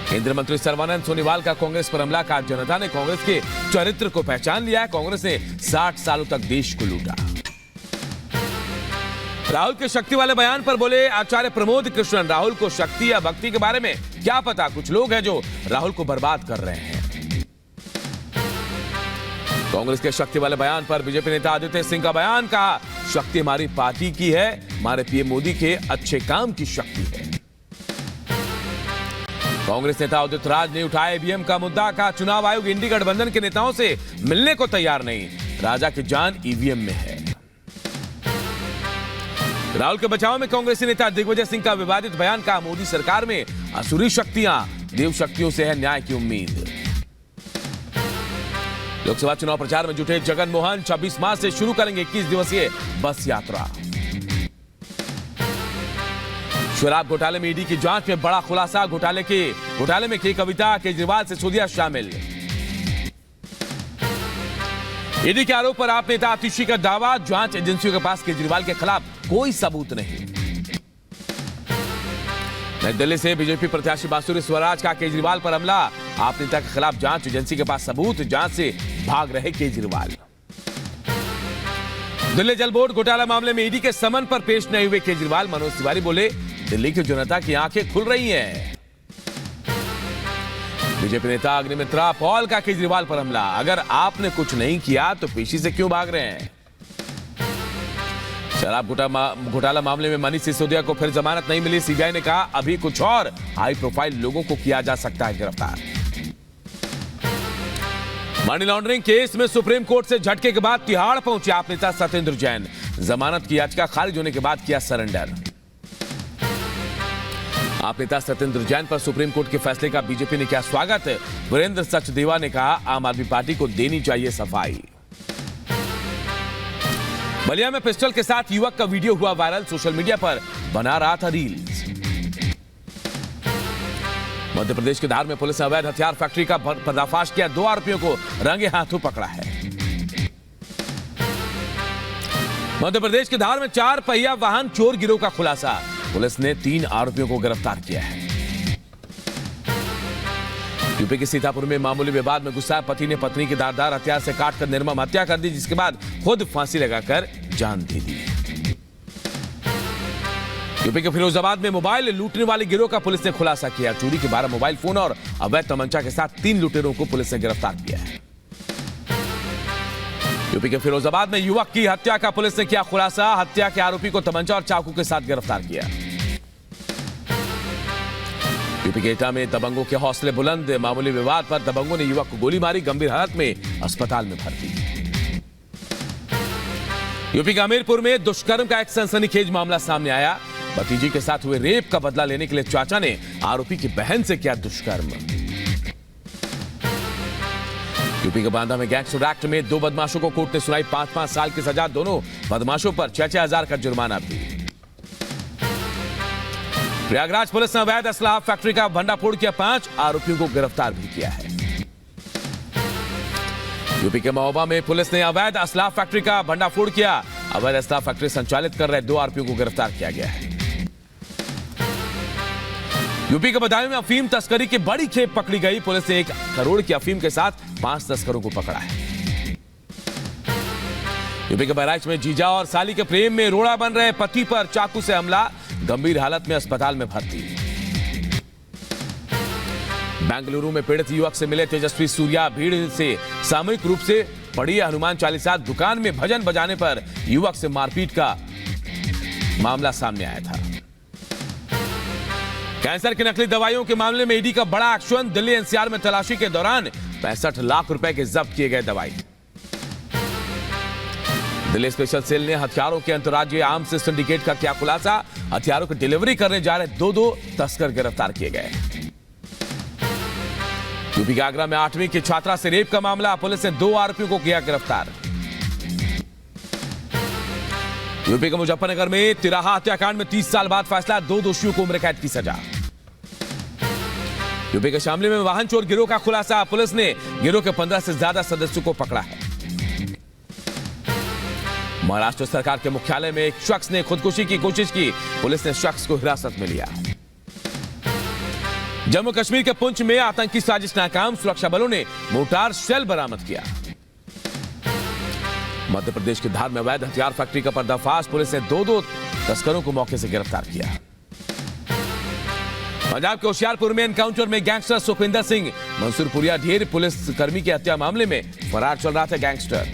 केंद्रीय मंत्री सर्बानंद सोनोवाल का कांग्रेस पर हमला। कहा जनता ने कांग्रेस के चरित्र को पहचान लिया है। कांग्रेस ने 60 सालों तक देश को लूटा। राहुल के शक्ति वाले बयान पर बोले आचार्य प्रमोद कृष्णन, राहुल को शक्ति या भक्ति के बारे में क्या पता, कुछ लोग हैं जो राहुल को बर्बाद कर रहे हैं। कांग्रेस के शक्ति वाले बयान पर बीजेपी नेता आदित्य सिंह का बयान। कहा शक्ति हमारी पार्टी की है, हमारे पीएम मोदी के अच्छे काम की शक्ति है। कांग्रेस नेता उदित राज ने उठाया ईवीएम का मुद्दा। कहा चुनाव आयोग इंडी गठबंधन के नेताओं से मिलने को तैयार नहीं, राजा की जान ईवीएम में है। राहुल के बचाव में कांग्रेसी नेता दिग्विजय सिंह का विवादित बयान। कहा मोदी सरकार में असुरी शक्तियां, देव शक्तियों से है न्याय की उम्मीद। लोकसभा चुनाव प्रचार में जुटे जगन मोहन 26 मार्च से शुरू करेंगे 21 दिवसीय बस यात्रा। शराब घोटाले में ईडी की जांच में बड़ा खुलासा। घोटाले में की कविता केजरीवाल से सोदिया शामिल। ईडी के आरोप पर आप नेता आतिशी का दावा। जांच एजेंसियों के पास केजरीवाल के खिलाफ कोई सबूत नहीं। नई दिल्ली से बीजेपी प्रत्याशी बांसुरी स्वराज का केजरीवाल पर हमला। आप नेता के खिलाफ जांच एजेंसी के पास सबूत, जांच से भाग रहे केजरीवाल। दिल्ली जल बोर्ड घोटाला मामले में ईडी के समन पर पेश नहीं हुए केजरीवाल। मनोज तिवारी बोले दिल्ली की जनता की आंखें खुल रही हैं। बीजेपी नेता अग्निमित्रा पॉल का केजरीवाल पर हमला। अगर आपने कुछ नहीं किया तो पेशी से क्यों भाग रहे हैं। शराब घोटाला मामले में मनीष सिसोदिया को फिर जमानत नहीं मिली। सीबीआई ने कहा अभी कुछ और हाई प्रोफाइल लोगों को किया जा सकता है गिरफ्तार। मनी लॉन्ड्रिंग केस में सुप्रीम कोर्ट से झटके के बाद तिहाड़ पहुंचे आप नेता सत्येंद्र जैन। जमानत की याचिका खारिज होने के बाद किया सरेंडर। आप नेता सत्येंद्र जैन पर सुप्रीम कोर्ट के फैसले का बीजेपी ने किया स्वागत। वीरेंद्र सचदेवा ने कहा आम आदमी पार्टी को देनी चाहिए सफाई। बलिया में पिस्टल के साथ युवक का वीडियो हुआ वायरल। सोशल मीडिया पर बना रहा था रील्स। मध्य प्रदेश के धार में पुलिस ने अवैध हथियार फैक्ट्री का पर्दाफाश किया। 2 आरोपियों को रंगे हाथों पकड़ा है। मध्य प्रदेश के धार में 4 पहिया वाहन चोर गिरोह का खुलासा। पुलिस ने 3 आरोपियों को गिरफ्तार किया है। यूपी के सीतापुर में मामूली विवाद में गुस्साए पति ने पत्नी की धारदार हथियार से काटकर निर्मम हत्या कर दी, जिसके बाद खुद फांसी लगाकर जान दे दी। यूपी के फिरोजाबाद में मोबाइल लूटने वाले गिरोह का पुलिस ने खुलासा किया। चोरी के 12 मोबाइल फोन और अवैध तमंचा के साथ 3 लुटेरों को पुलिस ने गिरफ्तार किया है। यूपी के फिरोजाबाद में युवक की हत्या का पुलिस ने किया खुलासा। हत्या के आरोपी को तमंचा और चाकू के साथ गिरफ्तार किया। यूपी के एटा में दबंगों के हौसले बुलंद। मामूली विवाद पर दबंगों ने युवक को गोली मारी, गंभीर हालत में अस्पताल में भर्ती। यूपी के हमीरपुर में दुष्कर्म का एक सनसनीखेज मामला सामने आया। भतीजी के साथ हुए रेप का बदला लेने के लिए चाचा ने आरोपी की बहन से किया दुष्कर्म। यूपी के बांदा में गैंगस्टर एक्ट में 2 बदमाशों को कोर्ट ने सुनाई 5-5 साल की सजा। दोनों बदमाशों पर 6-6 हजार का जुर्माना भी। प्रयागराज पुलिस ने अवैध असलाह फैक्ट्री का भंडाफोड़ किया। 5 आरोपियों को गिरफ्तार भी किया है। यूपी के महोबा में पुलिस ने अवैध असलाह फैक्ट्री का भंडाफोड़ किया। अवैध असलाह फैक्ट्री संचालित कर रहे 2 आरोपियों को गिरफ्तार किया गया है। यूपी के बदायूं में अफीम तस्करी की बड़ी खेप पकड़ी गई। पुलिस ने 1 करोड़ की अफीम के साथ 5 तस्करों को पकड़ा है। यूपी के बहराइच में जीजा और साली के प्रेम में रोड़ा बन रहे पति पर चाकू से हमला, गंभीर हालत में अस्पताल में भर्ती। बेंगलुरु में पीड़ित युवक से मिले तेजस्वी सूर्या। भीड़ से सामूहिक रूप से पढ़ी हनुमान चालीसा। दुकान में भजन बजाने पर युवक से मारपीट का मामला सामने आया था। कैंसर की नकली दवाइयों के मामले में ईडी का बड़ा एक्शन। दिल्ली एनसीआर में तलाशी के दौरान 65 लाख रुपए के जब्त किए गए दवाई। दिल्ली स्पेशल सेल ने हथियारों के अंतर्राज्यीय आर्म्स सिंडिकेट का किया खुलासा। हथियारों की डिलीवरी करने जा रहे 2 तस्कर गिरफ्तार किए गए। यूपी के आगरा में 8वीं की छात्रा से रेप का मामला। पुलिस ने 2 आरोपियों को किया गिरफ्तार। यूपी के मुजफ्फरनगर में तिराहा हत्याकांड में 30 साल बाद फैसला। 2 दोषियों को उम्र कैद की सजा। यूपी के शामली में वाहन चोर गिरोह का खुलासा। पुलिस ने गिरोह के 15 से ज्यादा सदस्यों को पकड़ा है। महाराष्ट्र सरकार के मुख्यालय में एक शख्स ने खुदकुशी की कोशिश की। पुलिस ने शख्स को हिरासत में लिया। जम्मू कश्मीर के पुंछ में आतंकी साजिश नाकाम, सुरक्षा बलों ने मोर्टार शेल बरामद किया। मध्य प्रदेश के धार में अवैध हथियार फैक्ट्री का पर्दाफाश, पुलिस ने दो तस्करों को मौके से गिरफ्तार किया। पंजाब के होशियारपुर में एनकाउंटर में गैंगस्टर सुखविंदर सिंह मंसूरपुरिया ढेर, पुलिस कर्मी की हत्या मामले में फरार चल रहा था गैंगस्टर।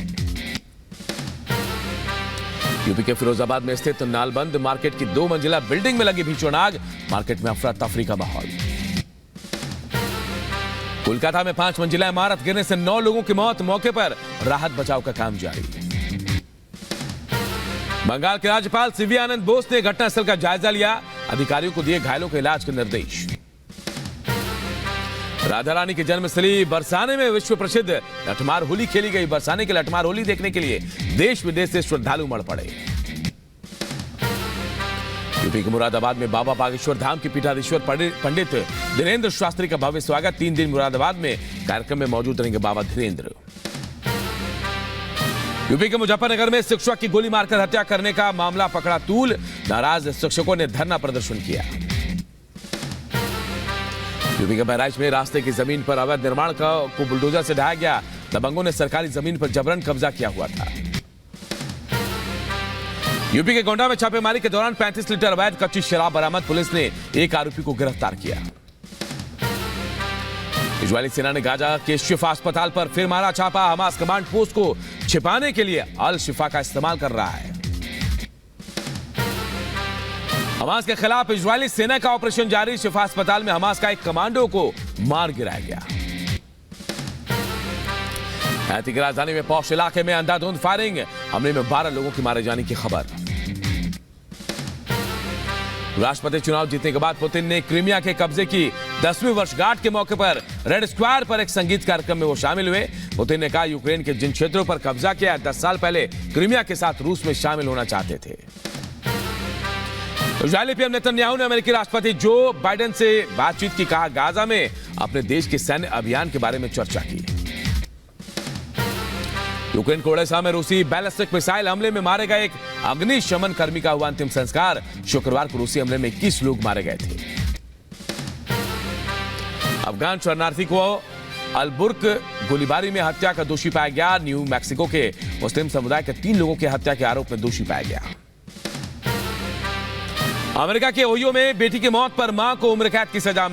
यूपी के फिरोजाबाद में स्थित नालबंद मार्केट की 2 मंजिला बिल्डिंग में लगी भीषण आग, मार्केट में अफरा तफरी का माहौल। कोलकाता में 5 मंजिला इमारत गिरने से 9 लोगों की मौत, मौके पर राहत बचाव का काम जारी। बंगाल के राज्यपाल सीवी आनंद बोस ने घटनास्थल का जायजा लिया, अधिकारियों को दिए घायलों के इलाज के निर्देश। राधा रानी की जन्मस्थली बरसाने में विश्व प्रसिद्ध लठमार होली खेली गई। बरसाने की लठमार होली देखने के लिए देश विदेश से श्रद्धालु उमड़ पड़े। यूपी के मुरादाबाद में बाबा बागेश्वर धाम के पीठाधीश्वर पंडित धीरेन्द्र शास्त्री का भव्य स्वागत। 3 दिन मुरादाबाद में कार्यक्रम में मौजूद रहेंगे बाबा धीरेन्द्र। यूपी के मुजफ्फरनगर में शिक्षक की गोली मारकर हत्या करने का मामला पकड़ा तूल, नाराज शिक्षकों ने धरना प्रदर्शन किया। यूपी के बहराइच में रास्ते की जमीन पर अवैध निर्माण को बुलडोजर से ढाया गया। दबंगों ने सरकारी जमीन पर जबरन कब्जा किया हुआ था। यूपी के गोंडा में छापेमारी के दौरान 35 लीटर अवैध कच्ची शराब बरामद, पुलिस ने एक आरोपी को गिरफ्तार किया। इजरायली सेना ने गाजा के शिफा अस्पताल पर फिर मारा छापा, हमास कमांड पोस्ट को छिपाने के लिए अल शिफा का इस्तेमाल कर रहा है। हमास के खिलाफ इजरायली सेना का ऑपरेशन जारी, शिफा अस्पताल में हमास का एक कमांडो को मार गिराया गया। हैती की राजधानी में पौष इलाके में अंधाधुंध फायरिंग, हमले में 12 लोगों की मारे जाने की खबर। राष्ट्रपति चुनाव जीतने के बाद पुतिन ने क्रीमिया के कब्जे की 10वीं वर्षगांठ के मौके पर रेड स्क्वायर पर एक संगीत कार्यक्रम में वो शामिल हुए। पुतिन ने कहा यूक्रेन के जिन क्षेत्रों पर कब्जा किया 10 साल पहले क्रीमिया के साथ रूस में शामिल होना चाहते थे। इजरायली पीएम नेतन्याहू ने अमेरिकी राष्ट्रपति जो बाइडेन से बातचीत की, कहा गाजा में अपने देश के सैन्य अभियान के बारे में चर्चा की। यूक्रेन के ओडेसा में रूसी बैलिस्टिक मिसाइल हमले में मारे गए एक अग्निशमन कर्मी का हुआ अंतिम संस्कार। शुक्रवार को रूसी हमले में 21 लोग मारे गए थे। अफगान शरणार्थी को अलबुर्क गोलीबारी में हत्या का दोषी पाया गया। न्यू मैक्सिको के मुस्लिम समुदाय के 3 लोगों की हत्या के आरोप में दोषी पाया गया। अमेरिका के ओहियो में बेटी की मौत पर मां को उम्र कैद की सजा।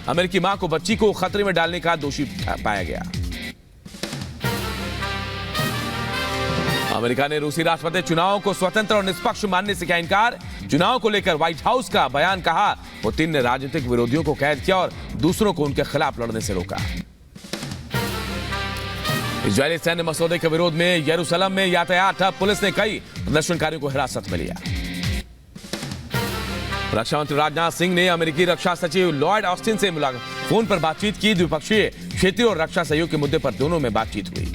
अमेरिकी मां को बच्ची को खतरे में डालने का दोषी पाया गया। अमेरिका ने रूसी राष्ट्रपति चुनाव को स्वतंत्र और निष्पक्ष मानने से किया इनकार। चुनाव को लेकर व्हाइट हाउस का बयान, कहा पुतिन ने राजनीतिक विरोधियों को कैद किया और दूसरों को उनके खिलाफ लड़ने से रोका। इजरायली सैन्य मसौदे के विरोध में यरूशलेम में यातायात ठप, पुलिस ने कई प्रदर्शनकारियों को हिरासत में लिया। रक्षा मंत्री राजनाथ सिंह ने अमेरिकी रक्षा सचिव लॉयड ऑस्टिन से फोन पर बातचीत की। द्विपक्षीय, क्षेत्रीय और रक्षा सहयोग के मुद्दे पर दोनों में बातचीत हुई।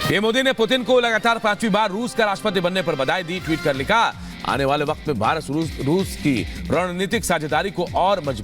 पीएम मोदी ने पुतिन को लगातार 5वीं बार रूस का राष्ट्रपति बनने पर बधाई दी। ट्वीट कर लिखा, आने वाले वक्त में भारत रूस की रणनीतिक साझेदारी को और मजबूत